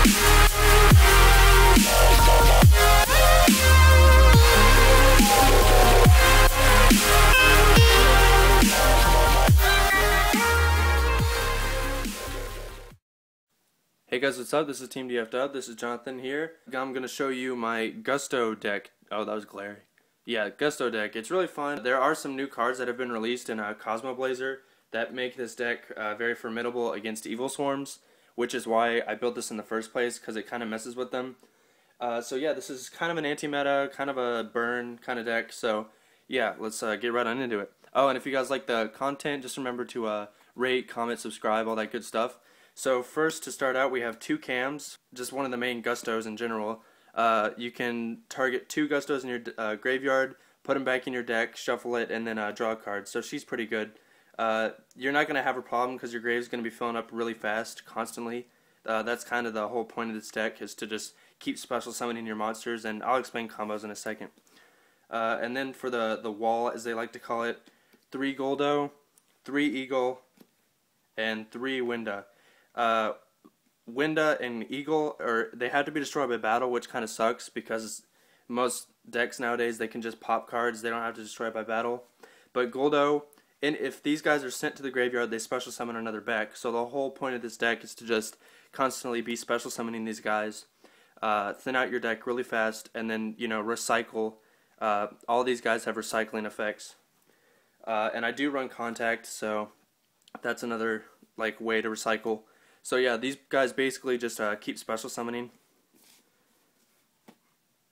Hey guys, what's up? This is TeamDFDub. This is Jonathan here. I'm going to show you my Gusto deck. Oh, that was glary. Yeah, Gusto deck. It's really fun. There are some new cards that have been released in Cosmo Blazer that make this deck very formidable against Evilswarms, which is why I built this in the first place, because it kind of messes with them. So yeah, this is kind of an anti-meta, kind of a burn kind of deck. So yeah, let's get right on into it. Oh, and if you guys like the content, just remember to rate, comment, subscribe, all that good stuff. So first, to start out, we have two Caams, just one of the main Gustos in general. You can target two Gustos in your graveyard, put them back in your deck, shuffle it, and then draw a card. So she's pretty good. You're not going to have a problem because your grave's going to be filling up really fast, constantly. That's kind of the whole point of this deck, is to just keep special summoning your monsters, and I'll explain combos in a second. And then for the wall, as they like to call it, 3 Gulldo, 3 Eagle, and 3 Winda. Winda and Eagle, they have to be destroyed by battle, which kind of sucks because most decks nowadays, they can just pop cards. They don't have to destroy by battle. But Gulldo, and if these guys are sent to the graveyard, they special summon another deck. So the whole point of this deck is to just constantly be special summoning these guys, thin out your deck really fast, and then, you know, recycle. All these guys have recycling effects. And I do run Contact, so that's another way to recycle. So yeah, these guys basically just keep special summoning.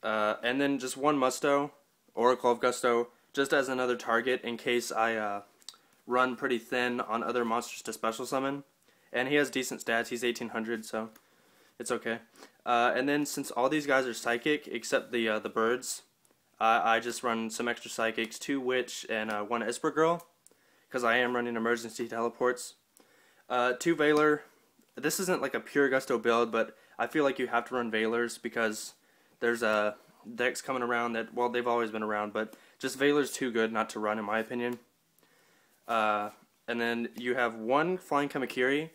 And then just one Musto, Oracle of Gusto, just as another target in case I run pretty thin on other monsters to special summon. And he has decent stats, he's 1800, so it's okay. And then since all these guys are psychic, except the birds, I just run some extra psychics, 2 Witch and 1 Esper Girl, because I am running emergency teleports. 2 Veiler. This isn't like a pure Gusto build, but I feel like you have to run Veilers because there's decks coming around that, well, they've always been around, but just Veiler's too good not to run in my opinion. And then you have 1 Flying Kamakiri.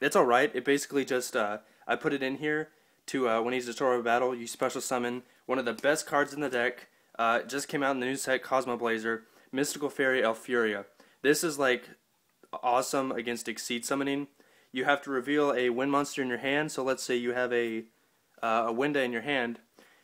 It's alright. It basically just, I put it in here to, when he's destroyed by battle, you special summon one of the best cards in the deck. It just came out in the new set, Cosmo Blazer, Mystical Fairy Elfuria. This is like awesome against Exceed summoning. You have to reveal a wind monster in your hand, so let's say you have a Winda in your hand,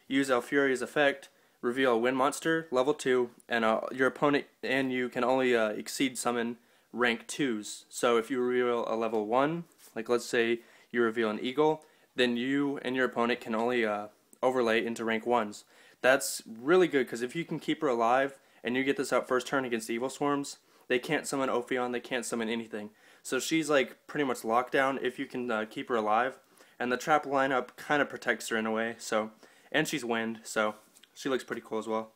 use Elfuria's effect, reveal a wind monster, level 2, and your opponent and you can only Exceed summon rank 2s. So if you reveal a level 1, like let's say you reveal an Eagle, then you and your opponent can only overlay into rank 1s. That's really good, because if you can keep her alive, and you get this out first turn against Evilswarms, they can't summon Ophion, they can't summon anything. So she's like pretty much locked down if you can keep her alive, and the trap lineup kind of protects her in a way. So, and she's wind, so she looks pretty cool as well.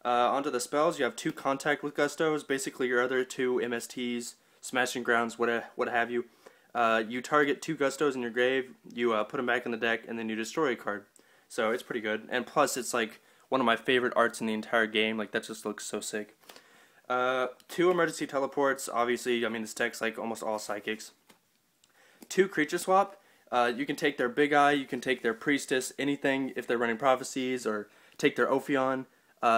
Onto the spells, you have 2 Contact with Gustos, basically your other 2 MSTs, Smashing Grounds, what have you. You target 2 Gustos in your grave, you put them back in the deck, and then you destroy a card. So it's pretty good, and plus it's like one of my favorite arts in the entire game. Like, that just looks so sick. 2 emergency teleports, obviously, I mean, this deck's like almost all psychics. 2 creature swap, you can take their Big Eye, you can take their Priestess, anything if they're running prophecies, or take their Ophion,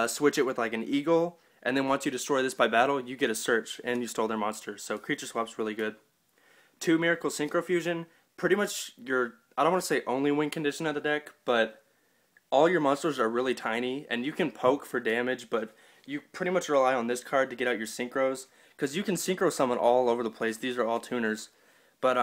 switch it with like an Eagle, and then once you destroy this by battle, you get a search, and you stole their monster, so creature swap's really good. 2 Miracle Synchro Fusion, pretty much your, I don't want to say only win condition of the deck, but all your monsters are really tiny, and you can poke for damage, but you pretty much rely on this card to get out your synchros, because you can synchro summon all over the place. These are all tuners, but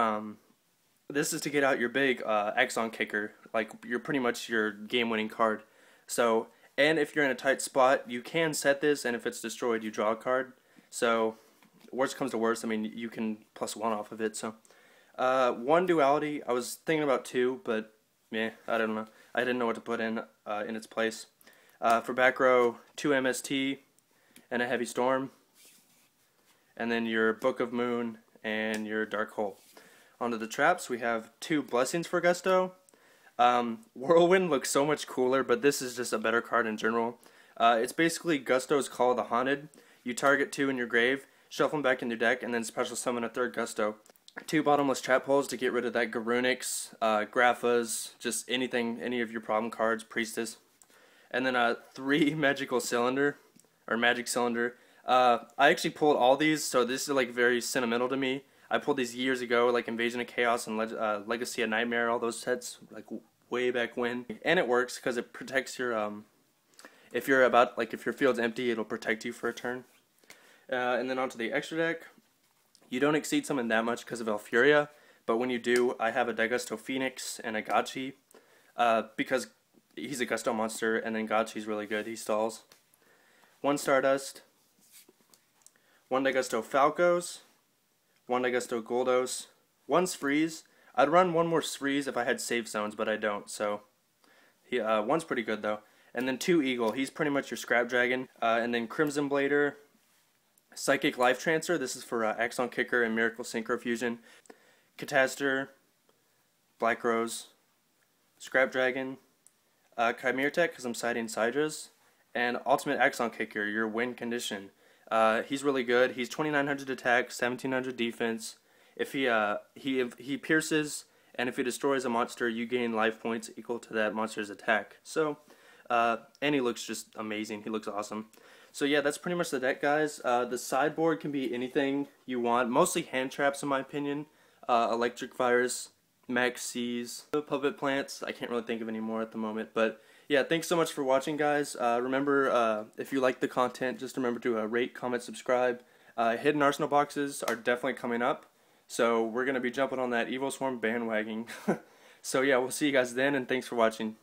this is to get out your big Exxon kicker, like you're pretty much your game-winning card. So, and if you're in a tight spot, you can set this, and if it's destroyed, you draw a card. So, worst comes to worst, I mean, you can +1 off of it. So, 1 Duality. I was thinking about 2, but yeah, I don't know. I didn't know what to put in its place. For back row, 2 MST and a Heavy Storm, and then your Book of Moon and your Dark Hole. Onto the traps, we have 2 Blessings for Gusto. Whirlwind looks so much cooler, but this is just a better card in general. It's basically Gusto's Call of the Haunted. You target 2 in your grave, shuffle them back in your deck, and then special summon a 3rd Gusto. 2 bottomless trap holes to get rid of that Garunix, Graphas, just anything, any of your problem cards, Priestess. And then 3 magical cylinder, or magic cylinder. I actually pulled all these, so this is like very sentimental to me. I pulled these years ago, like Invasion of Chaos and Legacy of Nightmare, all those sets, like way back when. And it works because it protects your, if your field's empty, it'll protect you for a turn. And then onto the extra deck. You don't exceed summon that much because of Elfuria, but when you do, I have a Gusto Phoenix and a Gachi, because he's a Gusto monster, and then Gachi's really good, he stalls. 1 Stardust, 1 Gusto Falcos, 1 Gusto Gulldos, 1 Freeze. I'd run 1 more Freeze if I had safe zones, but I don't, so 1's pretty good though. And then 2 Eagle, he's pretty much your Scrap Dragon, and then Crimson Blader, Psychic Life Transfer, this is for Axon Kicker and Miracle Synchro Fusion, Cataster, Black Rose, Scrap Dragon, Chimera Tech because I'm siding Sydra's, and Ultimate Axon Kicker, your win condition. He's really good. He's 2900 attack, 1700 defense. If he pierces, and if he destroys a monster, you gain life points equal to that monster's attack. So, and he looks just amazing. He looks awesome. So yeah, that's pretty much the deck, guys. The sideboard can be anything you want. Mostly hand traps, in my opinion. Electric Virus, Max C's, Puppet Plants. I can't really think of any more at the moment, but yeah, thanks so much for watching, guys. Remember, if you like the content, just remember to rate, comment, subscribe. Hidden Arsenal boxes are definitely coming up, so we're going to be jumping on that Evilswarm bandwagon. So yeah, we'll see you guys then, and thanks for watching.